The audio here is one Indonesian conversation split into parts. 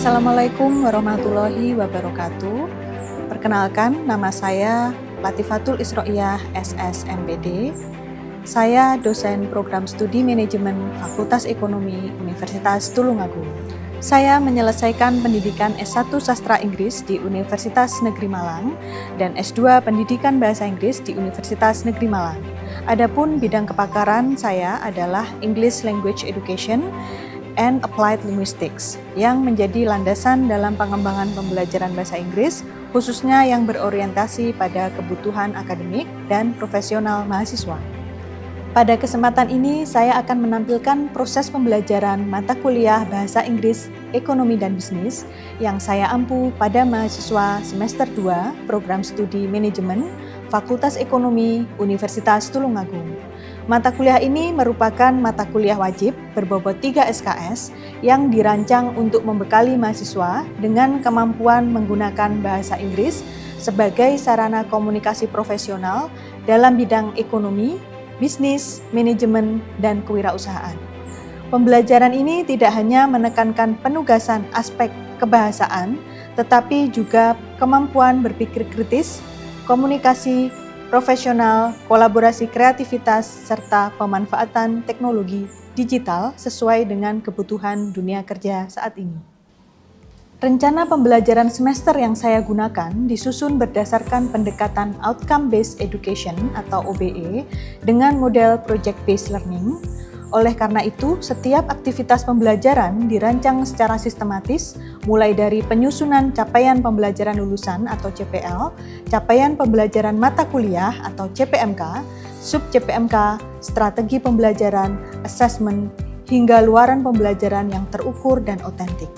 Assalamualaikum warahmatullahi wabarakatuh. Perkenalkan, nama saya Latifatul Isro'iyah SSMPD. Saya dosen program studi manajemen Fakultas Ekonomi Universitas Tulungagung. Saya menyelesaikan pendidikan S1 Sastra Inggris di Universitas Negeri Malang dan S2 Pendidikan Bahasa Inggris di Universitas Negeri Malang. Adapun bidang kepakaran saya adalah English Language Education and Applied Linguistics yang menjadi landasan dalam pengembangan pembelajaran bahasa Inggris, khususnya yang berorientasi pada kebutuhan akademik dan profesional mahasiswa. Pada kesempatan ini, saya akan menampilkan proses pembelajaran mata kuliah Bahasa Inggris, Ekonomi dan Bisnis yang saya ampu pada mahasiswa semester 2 Program Studi Manajemen Fakultas Ekonomi Universitas Tulungagung. Mata kuliah ini merupakan mata kuliah wajib berbobot 3 SKS yang dirancang untuk membekali mahasiswa dengan kemampuan menggunakan bahasa Inggris sebagai sarana komunikasi profesional dalam bidang ekonomi, bisnis, manajemen, dan kewirausahaan. Pembelajaran ini tidak hanya menekankan penugasan aspek kebahasaan, tetapi juga kemampuan berpikir kritis, komunikasi profesional, kolaborasi kreativitas, serta pemanfaatan teknologi digital sesuai dengan kebutuhan dunia kerja saat ini. Rencana pembelajaran semester yang saya gunakan disusun berdasarkan pendekatan Outcome Based Education atau OBE dengan model Project Based Learning. Oleh karena itu, setiap aktivitas pembelajaran dirancang secara sistematis, mulai dari penyusunan capaian pembelajaran lulusan atau CPL, capaian pembelajaran mata kuliah atau CPMK, sub-CPMK, strategi pembelajaran, assessment, hingga luaran pembelajaran yang terukur dan otentik.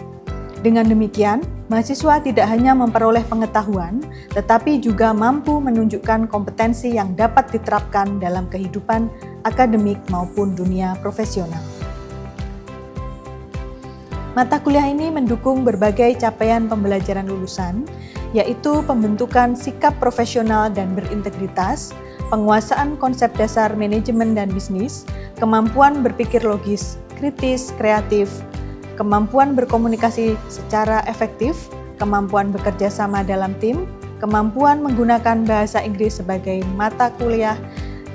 Dengan demikian, mahasiswa tidak hanya memperoleh pengetahuan, tetapi juga mampu menunjukkan kompetensi yang dapat diterapkan dalam kehidupan akademik maupun dunia profesional. Mata kuliah ini mendukung berbagai capaian pembelajaran lulusan, yaitu pembentukan sikap profesional dan berintegritas, penguasaan konsep dasar manajemen dan bisnis, kemampuan berpikir logis, kritis, kreatif, kemampuan berkomunikasi secara efektif, kemampuan bekerja sama dalam tim, kemampuan menggunakan bahasa Inggris sebagai mata kuliah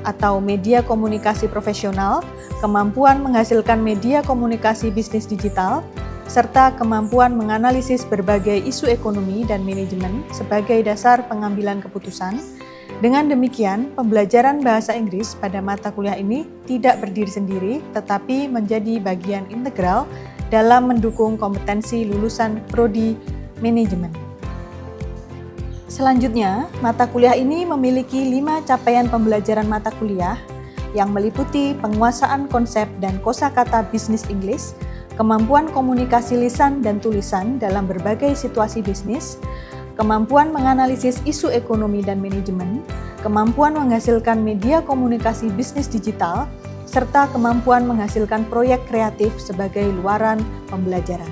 atau media komunikasi profesional, kemampuan menghasilkan media komunikasi bisnis digital, serta kemampuan menganalisis berbagai isu ekonomi dan manajemen sebagai dasar pengambilan keputusan. Dengan demikian, pembelajaran bahasa Inggris pada mata kuliah ini tidak berdiri sendiri, tetapi menjadi bagian integral dalam mendukung kompetensi lulusan prodi manajemen. Selanjutnya, mata kuliah ini memiliki 5 capaian pembelajaran mata kuliah yang meliputi penguasaan konsep dan kosakata bisnis Inggris, kemampuan komunikasi lisan dan tulisan dalam berbagai situasi bisnis, kemampuan menganalisis isu ekonomi dan manajemen, kemampuan menghasilkan media komunikasi bisnis digital, serta kemampuan menghasilkan proyek kreatif sebagai luaran pembelajaran.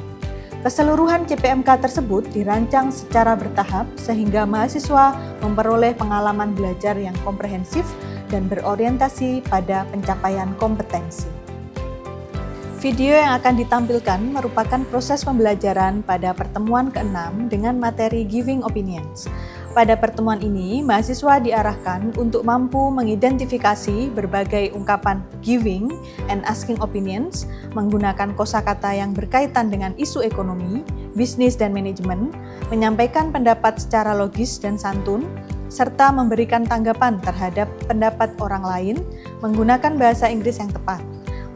Keseluruhan CPMK tersebut dirancang secara bertahap sehingga mahasiswa memperoleh pengalaman belajar yang komprehensif dan berorientasi pada pencapaian kompetensi. Video yang akan ditampilkan merupakan proses pembelajaran pada pertemuan ke-6 dengan materi Giving Opinions. Pada pertemuan ini, mahasiswa diarahkan untuk mampu mengidentifikasi berbagai ungkapan giving and asking opinions menggunakan kosakata yang berkaitan dengan isu ekonomi, bisnis, dan manajemen, menyampaikan pendapat secara logis dan santun, serta memberikan tanggapan terhadap pendapat orang lain menggunakan bahasa Inggris yang tepat.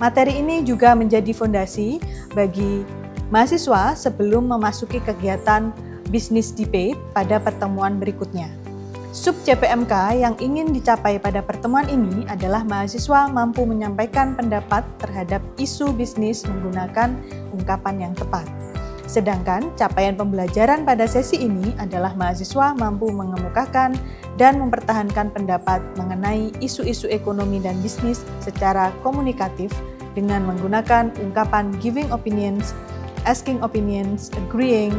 Materi ini juga menjadi fondasi bagi mahasiswa sebelum memasuki kegiatan Business Debate pada pertemuan berikutnya. Sub CPMK yang ingin dicapai pada pertemuan ini adalah mahasiswa mampu menyampaikan pendapat terhadap isu bisnis menggunakan ungkapan yang tepat. Sedangkan capaian pembelajaran pada sesi ini adalah mahasiswa mampu mengemukakan dan mempertahankan pendapat mengenai isu-isu ekonomi dan bisnis secara komunikatif dengan menggunakan ungkapan giving opinions, asking opinions, agreeing,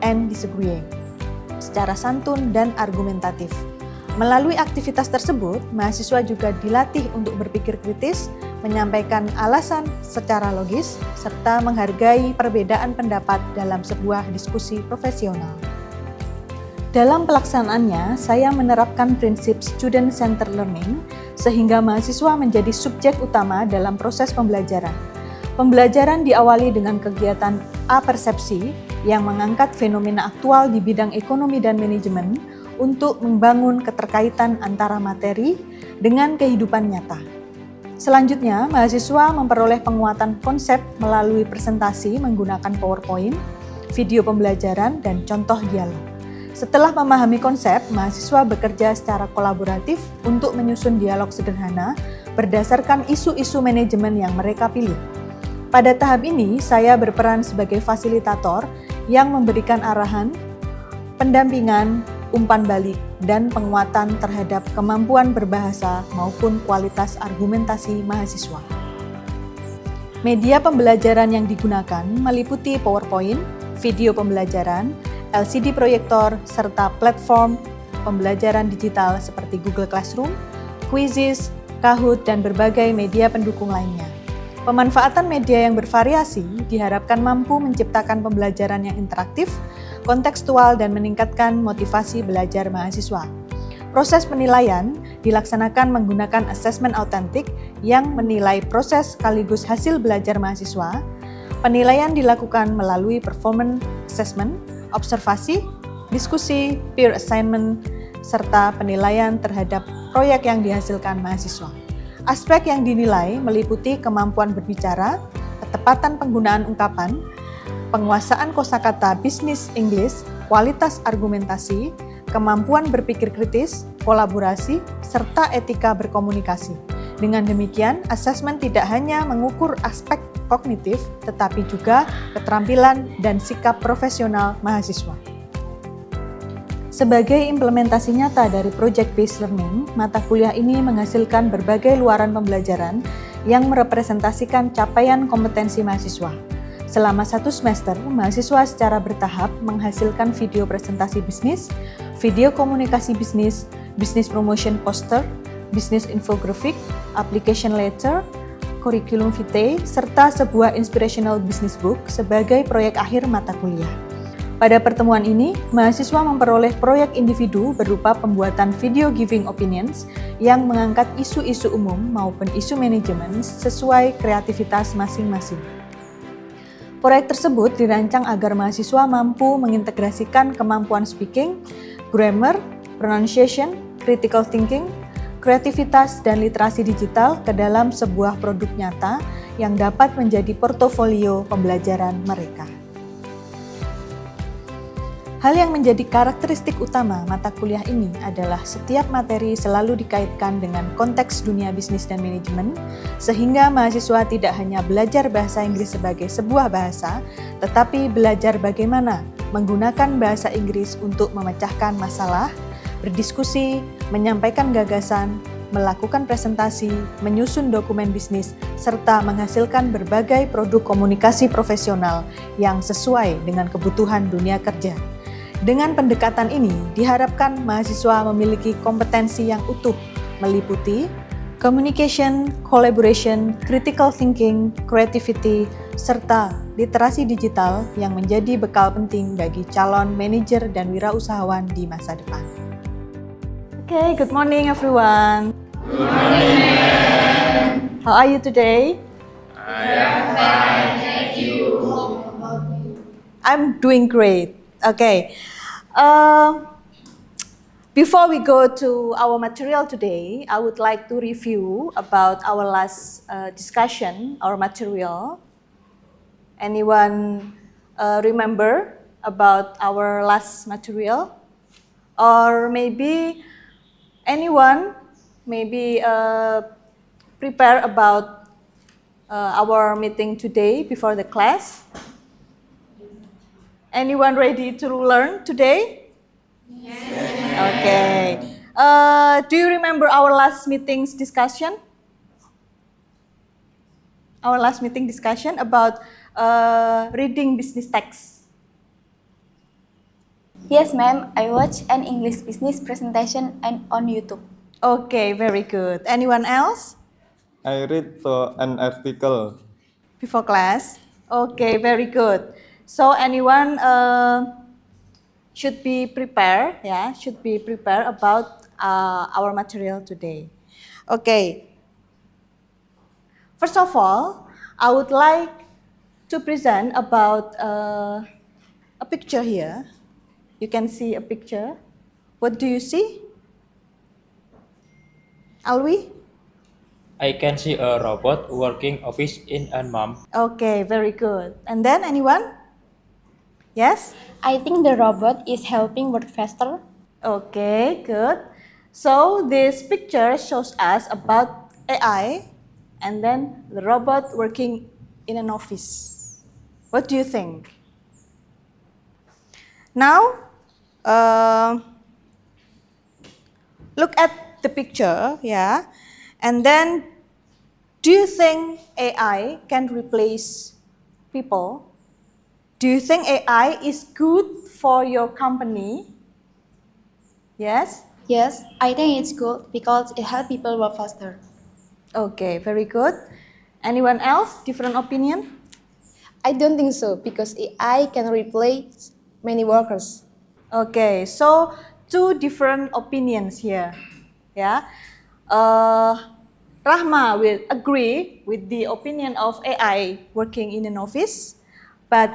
and disagreeing, secara santun dan argumentatif. Melalui aktivitas tersebut, mahasiswa juga dilatih untuk berpikir kritis, menyampaikan alasan secara logis, serta menghargai perbedaan pendapat dalam sebuah diskusi profesional. Dalam pelaksanaannya, saya menerapkan prinsip student-centered learning sehingga mahasiswa menjadi subjek utama dalam proses pembelajaran. Pembelajaran diawali dengan kegiatan A-persepsi yang mengangkat fenomena aktual di bidang ekonomi dan manajemen untuk membangun keterkaitan antara materi dengan kehidupan nyata. Selanjutnya, mahasiswa memperoleh penguatan konsep melalui presentasi menggunakan PowerPoint, video pembelajaran, dan contoh dialog. Setelah memahami konsep, mahasiswa bekerja secara kolaboratif untuk menyusun dialog sederhana berdasarkan isu-isu manajemen yang mereka pilih. Pada tahap ini, saya berperan sebagai fasilitator yang memberikan arahan, pendampingan, umpan balik, dan penguatan terhadap kemampuan berbahasa maupun kualitas argumentasi mahasiswa. Media pembelajaran yang digunakan meliputi PowerPoint, video pembelajaran, LCD proyektor, serta platform pembelajaran digital seperti Google Classroom, Quizzes, Kahoot, dan berbagai media pendukung lainnya. Pemanfaatan media yang bervariasi diharapkan mampu menciptakan pembelajaran yang interaktif, kontekstual, dan meningkatkan motivasi belajar mahasiswa. Proses penilaian dilaksanakan menggunakan asesmen autentik yang menilai proses sekaligus hasil belajar mahasiswa. Penilaian dilakukan melalui performance assessment, observasi, diskusi, peer assignment, serta penilaian terhadap proyek yang dihasilkan mahasiswa. Aspek yang dinilai meliputi kemampuan berbicara, ketepatan penggunaan ungkapan, penguasaan kosakata bisnis Inggris, kualitas argumentasi, kemampuan berpikir kritis, kolaborasi, serta etika berkomunikasi. Dengan demikian, asesmen tidak hanya mengukur aspek kognitif, tetapi juga keterampilan dan sikap profesional mahasiswa. Sebagai implementasi nyata dari project-based learning, mata kuliah ini menghasilkan berbagai luaran pembelajaran yang merepresentasikan capaian kompetensi mahasiswa. Selama 1 semester, mahasiswa secara bertahap menghasilkan video presentasi bisnis, video komunikasi bisnis, business promotion poster, business infographic, application letter, curriculum vitae, serta sebuah inspirational business book sebagai proyek akhir mata kuliah. Pada pertemuan ini, mahasiswa memperoleh proyek individu berupa pembuatan video giving opinions yang mengangkat isu-isu umum maupun isu manajemen sesuai kreativitas masing-masing. Proyek tersebut dirancang agar mahasiswa mampu mengintegrasikan kemampuan speaking, grammar, pronunciation, critical thinking, kreativitas, dan literasi digital ke dalam sebuah produk nyata yang dapat menjadi portofolio pembelajaran mereka. Hal yang menjadi karakteristik utama mata kuliah ini adalah setiap materi selalu dikaitkan dengan konteks dunia bisnis dan manajemen, sehingga mahasiswa tidak hanya belajar bahasa Inggris sebagai sebuah bahasa, tetapi belajar bagaimana menggunakan bahasa Inggris untuk memecahkan masalah, berdiskusi, menyampaikan gagasan, melakukan presentasi, menyusun dokumen bisnis, serta menghasilkan berbagai produk komunikasi profesional yang sesuai dengan kebutuhan dunia kerja. Dengan pendekatan ini, diharapkan mahasiswa memiliki kompetensi yang utuh, meliputi communication, collaboration, critical thinking, creativity, serta literasi digital yang menjadi bekal penting bagi calon manajer dan wirausahawan di masa depan. Okay, good morning everyone. Good morning. How are you today? I am fine, thank you. I'm doing great. Okay. Before we go to our material today, I would like to review about our last discussion, our material. Anyone remember about our last material? Or maybe anyone prepare about our meeting today before the class? Anyone ready to learn today? Yes. Okay. Do you remember our last meeting's discussion? Our last meeting discussion about reading business text. Yes, ma'am. I watched an English business presentation on YouTube. Okay, very good. Anyone else? I read an article. Before class? Okay, very good. So anyone should be prepared, should be prepared about our material today. Okay. First of all, I would like to present about a picture here. You can see a picture. What do you see? Alwi? I can see a robot working office in a mom. Okay, very good. And then anyone? Yes? I think the robot is helping work faster. Okay, good. So this picture shows us about AI and then the robot working in an office. What do you think? Now, look at the picture, and then do you think AI can replace people? Do you think AI is good for your company? Yes? Yes, I think it's good because it helps people work faster. Okay, very good. Anyone else? Different opinion? I don't think so because AI can replace many workers. Okay, so two different opinions here. Yeah. Rahma will agree with the opinion of AI working in an office, but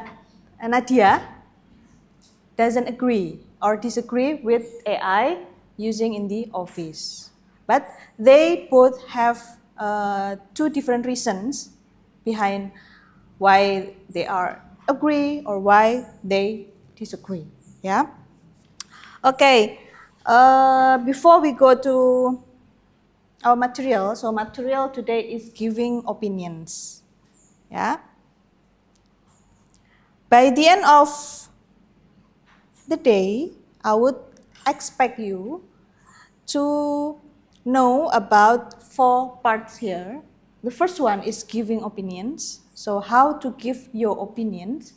Nadia doesn't agree or disagree with AI using in the office. But they both have two different reasons behind why they are agree or why they disagree. Yeah. Okay. Before we go to our material, so material today is giving opinions. Yeah. By the end of the day, I would expect you to know about 4 parts here. The first one is giving opinions. So how to give your opinions.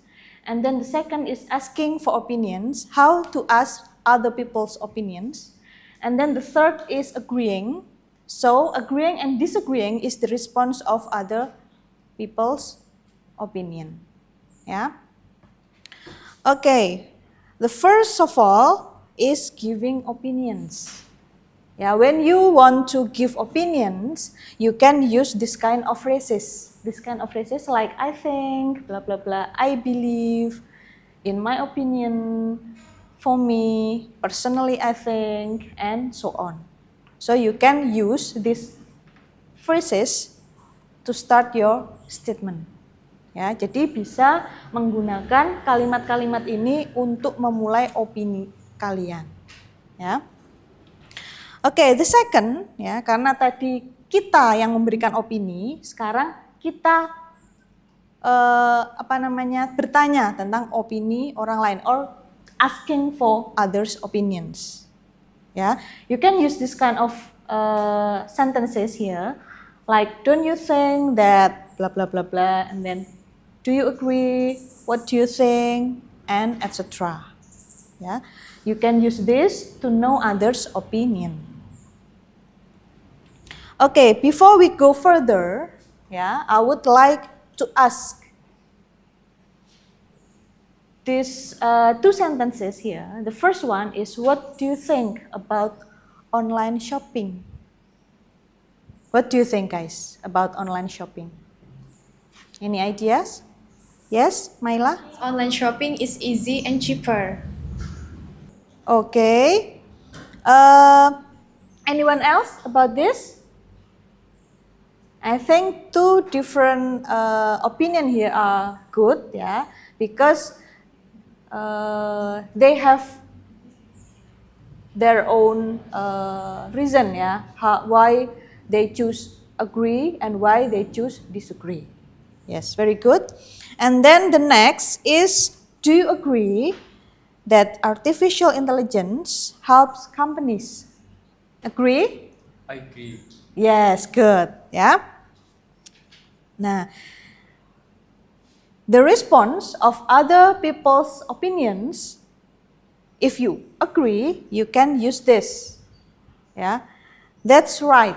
And then the second is asking for opinions, how to ask other people's opinions. And then the third is agreeing. So agreeing and disagreeing is the response of other people's opinion. Yeah. Okay. The first of all is giving opinions. Yeah, when you want to give opinions, you can use this kind of phrases. This kind of phrases like I think, blah blah blah, I believe, in my opinion, for me, personally I think, and so on. So you can use these phrases to start your statement. Ya, jadi bisa menggunakan kalimat-kalimat ini untuk memulai opini kalian. Ya. Oke, the second, ya, karena tadi kita yang memberikan opini, sekarang kita bertanya tentang opini orang lain or asking for others' opinions. Ya, you can use this kind of sentences here, like don't you think that blah blah blah blah, and then do you agree? What do you think? And etc. Yeah, you can use this to know others' opinion. Okay, before we go further, I would like to ask these 2 sentences here. The first one is, what do you think about online shopping? What do you think, guys, about online shopping? Any ideas? Yes, Maila? Online shopping is easy and cheaper. Okay. Anyone else about this? I think 2 different opinion here are good, because they have their own reason, why they choose agree and why they choose disagree. Yes, very good. And then the next is, do you agree that artificial intelligence helps companies? Agree? I agree. Yes, good. Yeah. Nah, the response of other people's opinions, if you agree, you can use this. Yeah, that's right.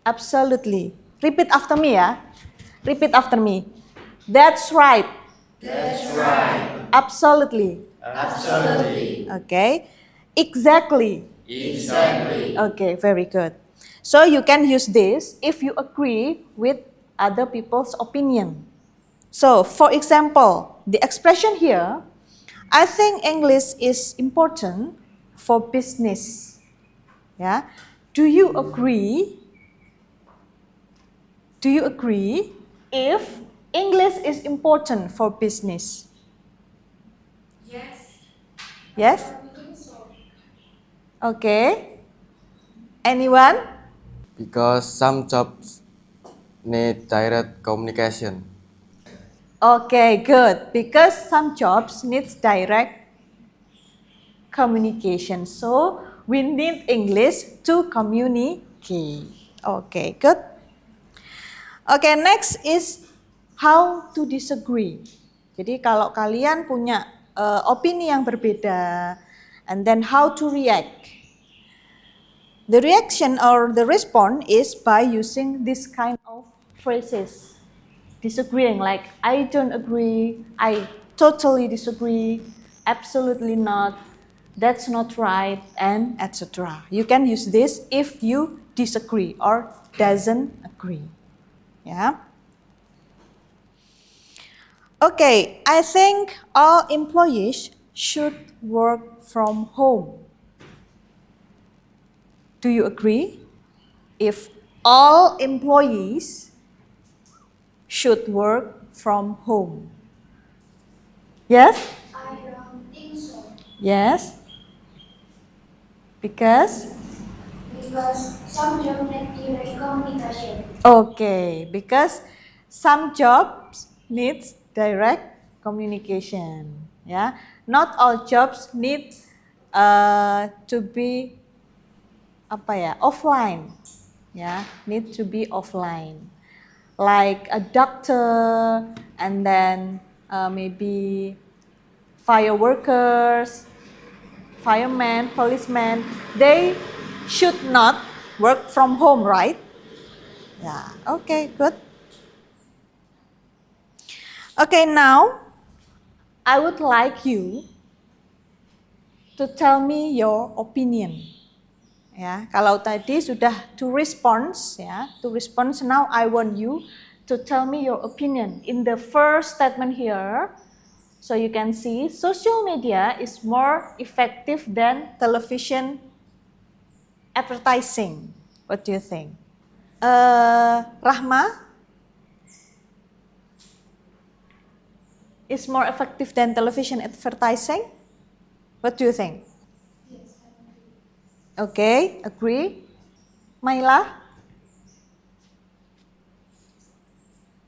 Absolutely. Repeat after me ya. Repeat after me. That's right. That's right. Absolutely. Absolutely. Okay. Exactly. Exactly. Okay, very good. So you can use this if you agree with other people's opinion. So, for example, the expression here, I think English is important for business. Yeah. Do you agree? Do you agree if English is important for business? Yes. Yes? Okay. Anyone? Because some jobs need direct communication. Okay, good. Because some jobs needs direct communication. So we need English to communicate. Okay, good. Okay, next is how to disagree. Jadi kalau kalian punya opini yang berbeda, and then how to react. The reaction or the response is by using this kind of phrases. Disagreeing, like I don't agree, I totally disagree, absolutely not, that's not right, and etc. You can use this if you disagree or doesn't agree. Yeah. Okay, I think all employees should work from home. Do you agree? If all employees should work from home. Yes? I don't think so. Yes? Because? Because some jobs need direct communication. Okay, because some jobs needs direct communication. Yeah, not all jobs need to be offline. Yeah, need to be offline. Like a doctor, and then maybe fire workers, firemen, policemen, they should not work from home, right? Yeah, okay, good. Okay, now I would like you to tell me your opinion. Ya, kalau tadi sudah to response, ya, to response. Now I want you to tell me your opinion. In the first statement here, so you can see social media is more effective than television advertising. What do you think? Rahma, is more effective than television advertising? What do you think? Okay, agree. Maila?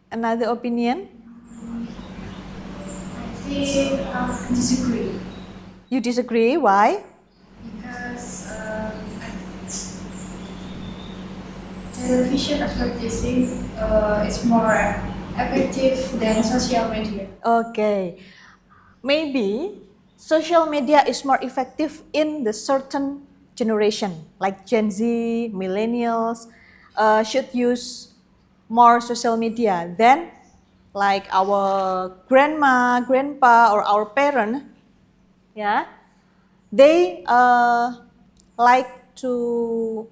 Another opinion? I think disagree. You disagree, why? Because television advertising is more effective than social media. Okay, maybe social media is more effective in the certain generation, like Gen Z, millennials, should use more social media than like our grandma, grandpa, or our parent. Yeah, they like to,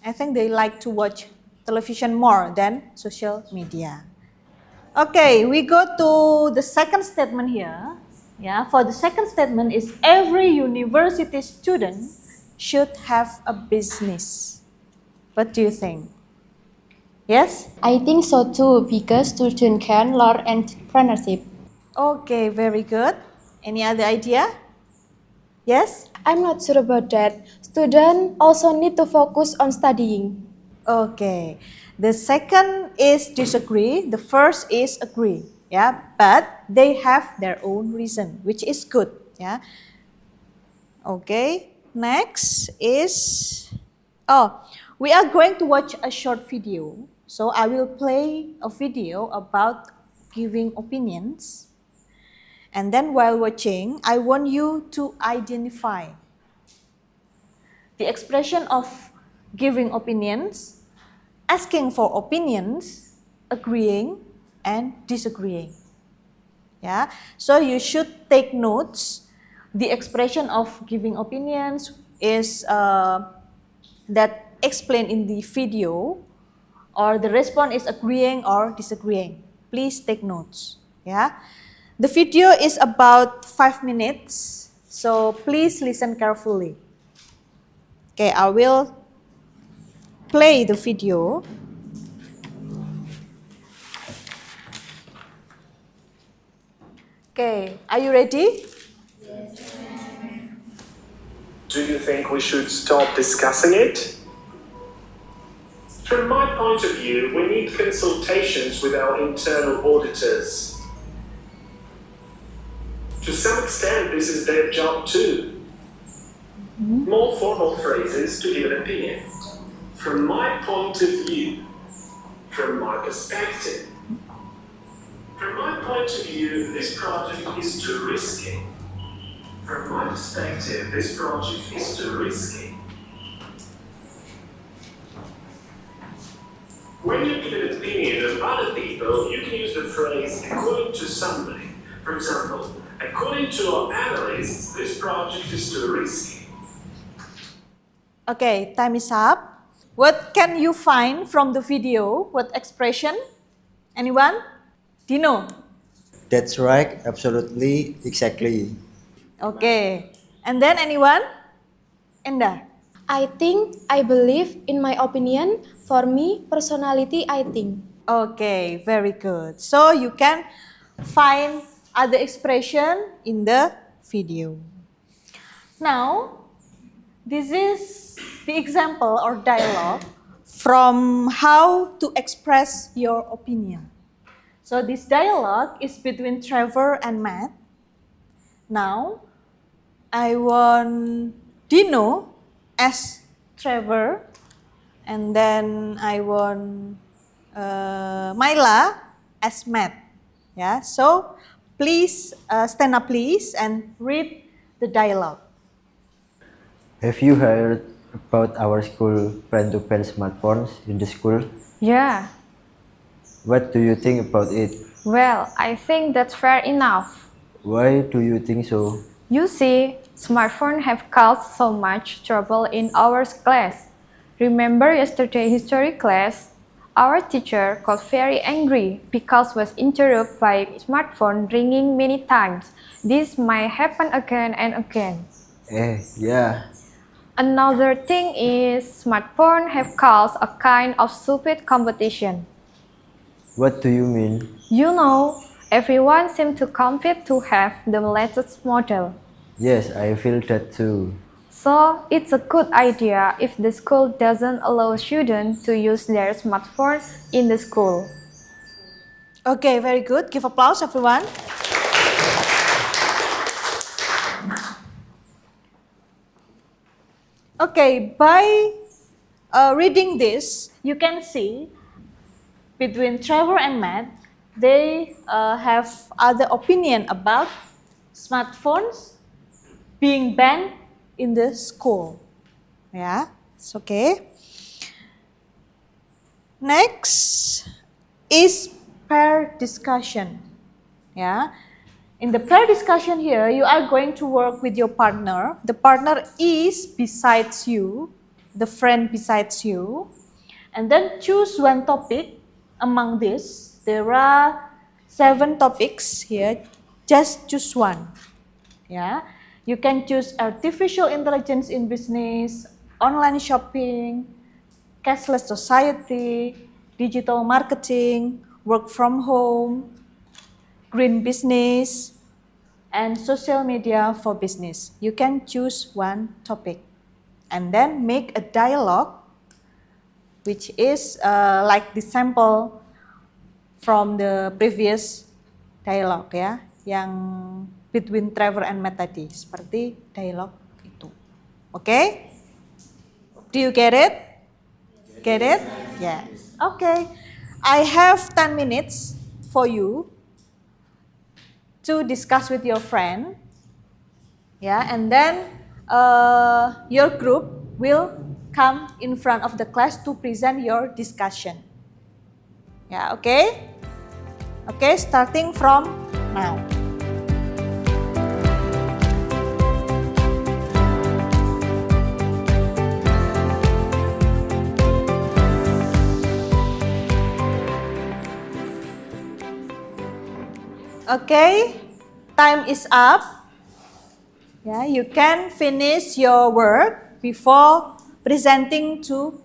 I think they like to watch television more than social media. Okay, we go to the second statement here. Yeah, for the second statement is every university student should have a business. What do you think? Yes? I think so too, because students can learn entrepreneurship. Okay, very good. Any other idea? Yes? I'm not sure about that. Students also need to focus on studying. Okay. The second is disagree. The first is agree. Yeah, but they have their own reason, which is good. Yeah. Okay. Next is, we are going to watch a short video. So I will play a video about giving opinions. And then while watching, I want you to identify the expression of giving opinions asking for opinions, agreeing, and disagreeing. Yeah, so you should take notes. The expression of giving opinions is that explained in the video, or the response is agreeing or disagreeing. Please take notes. Yeah, the video is about 5 minutes, so please listen carefully. Okay, I will play the video. Okay, are you ready? Do you think we should stop discussing it? From my point of view, we need consultations with our internal auditors. To some extent, this is their job too. More formal phrases to give an opinion. From my point of view, from my perspective. From my point of view, this project is too risky. From my perspective, this project is too risky. When you give an opinion of other people, you can use the phrase according to somebody. For example, according to our analysts, this project is too risky. Okay, time is up. What can you find from the video? What expression? Anyone? Dino? That's right, absolutely, exactly. Okay. And then anyone? Enda? I think, I believe, in my opinion, for me, personality, I think. Okay, very good. So you can find other expression in the video. Now, this is the example or dialogue from how to express your opinion. So this dialogue is between Trevor and Matt. Now, I want Dino as Trevor, and then I want Myla as Matt. Yeah, so please stand up, please, and read the dialogue. Have you heard about our school plan to ban smartphones in the school? Yeah, What do you think about it? well, I think that's fair enough. Why do you think so? You see, smartphones have caused so much trouble in our class. Remember yesterday history class? Our teacher got very angry because was interrupted by smartphone ringing many times. This might happen again and again. Yeah. Another thing is smartphones have caused a kind of stupid competition. What do you mean? You know, everyone seems to compete to have the latest model. Yes, I feel that too. So, it's a good idea if the school doesn't allow students to use their smartphone in the school. Okay, very good. Give applause, everyone. Okay, by reading this, you can see between Trevor and Matt, they have other opinion about smartphones being banned in the school. Yeah, it's okay. Next is pair discussion. Yeah. In the pair discussion here, you are going to work with your partner. The partner is besides you, the friend besides you. And then choose one topic among this. There are 7 topics here. Just choose one. Yeah. You can choose artificial intelligence in business, online shopping, cashless society, digital marketing, work from home, green business, and social media for business. You can choose one topic and then make a dialogue, which is like the sample from the previous dialogue ya, yang between Trevor and Matt tadi, seperti dialog itu. Okay? Do you get it? Get it? Yeah. Okay. I have 10 minutes for you to discuss with your friend. Yeah, and then your group will come in front of the class to present your discussion. Yeah, okay? Okay, starting from now. Okay, time is up. Yeah, you can finish your work before presenting to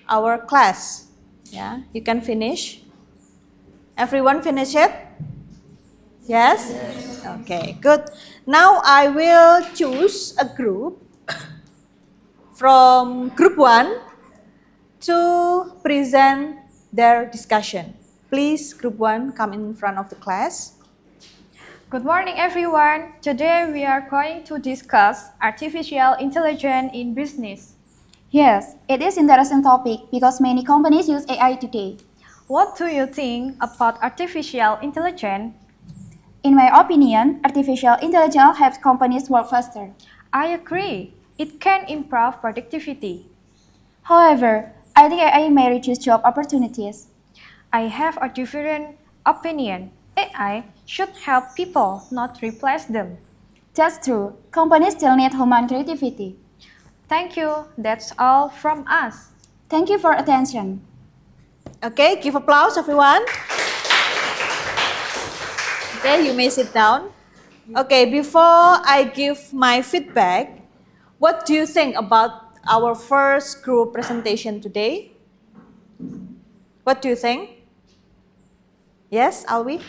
our class. Yeah, you can finish. Everyone finish it? Yes? Okay, good. Now I will choose a group from group 1 to present their discussion. Please, group 1, come in front of the class. Good morning, everyone. Today we are going to discuss artificial intelligence in business. Yes, it is interesting topic because many companies use AI today. What do you think about artificial intelligence? In my opinion, artificial intelligence helps companies work faster. I agree. It can improve productivity. However, I think AI may reduce job opportunities. I have a different opinion. AI should help people, not replace them. That's true. Companies still need human creativity. Thank you. That's all from us. Thank you for attention. Okay, give applause, everyone. Okay, you may sit down. Okay, before I give my feedback, what do you think about our first group presentation today? What do you think? Yes, Alwi?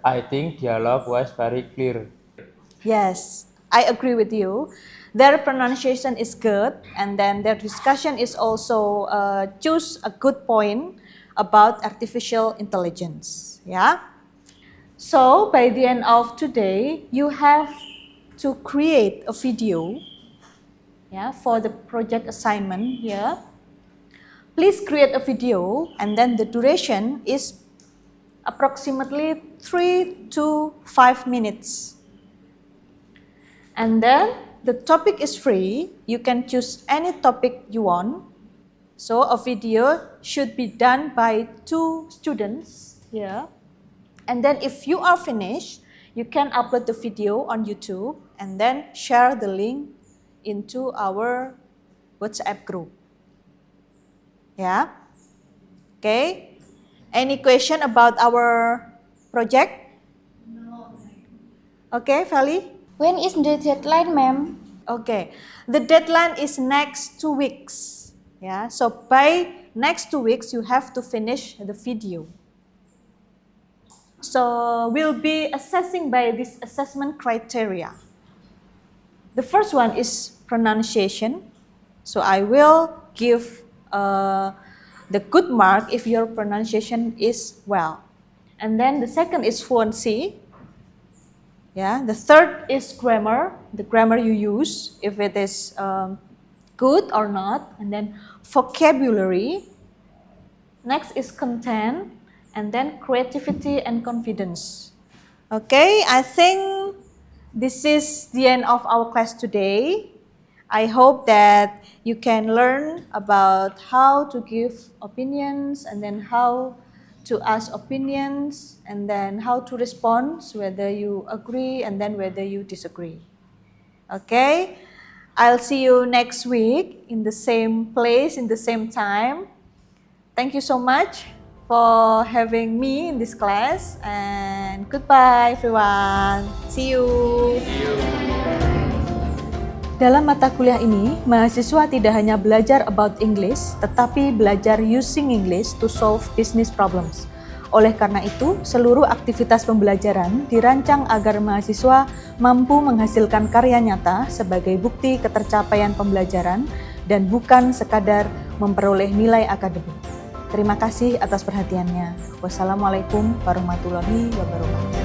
I think dialogue was very clear. Yes, I agree with you. Their pronunciation is good, and then their discussion is also choose a good point about artificial intelligence. Yeah. So by the end of today, you have to create a video. Yeah, for the project assignment here. Please create a video, and then the duration is approximately 3 to 5 minutes. And then the topic is free. You can choose any topic you want. So a video should be done by 2 students here. And then if you are finished, you can upload the video on YouTube and then share the link into our WhatsApp group. Yeah? Okay? Any question about our project? No. Okay, Feli? When is the deadline, ma'am? Okay, the deadline is next 2 weeks. Yeah, so by next 2 weeks, you have to finish the video. So we'll be assessing by this assessment criteria. The first one is pronunciation. So I will give the good mark if your pronunciation is well. And then the second is fluency. Yeah, the third is grammar, the grammar you use, if it is good or not. And then vocabulary. Next is content. And then creativity and confidence. Okay, I think this is the end of our class today. I hope that you can learn about how to give opinions and then how to ask opinions and then how to respond, whether you agree and then whether you disagree. Okay, I'll see you next week in the same place, in the same time. Thank you so much for having me in this class and goodbye everyone. See you. Dalam mata kuliah ini, mahasiswa tidak hanya belajar about English, tetapi belajar using English to solve business problems. Oleh karena itu, seluruh aktivitas pembelajaran dirancang agar mahasiswa mampu menghasilkan karya nyata sebagai bukti ketercapaian pembelajaran dan bukan sekadar memperoleh nilai akademik. Terima kasih atas perhatiannya. Wassalamualaikum warahmatullahi wabarakatuh.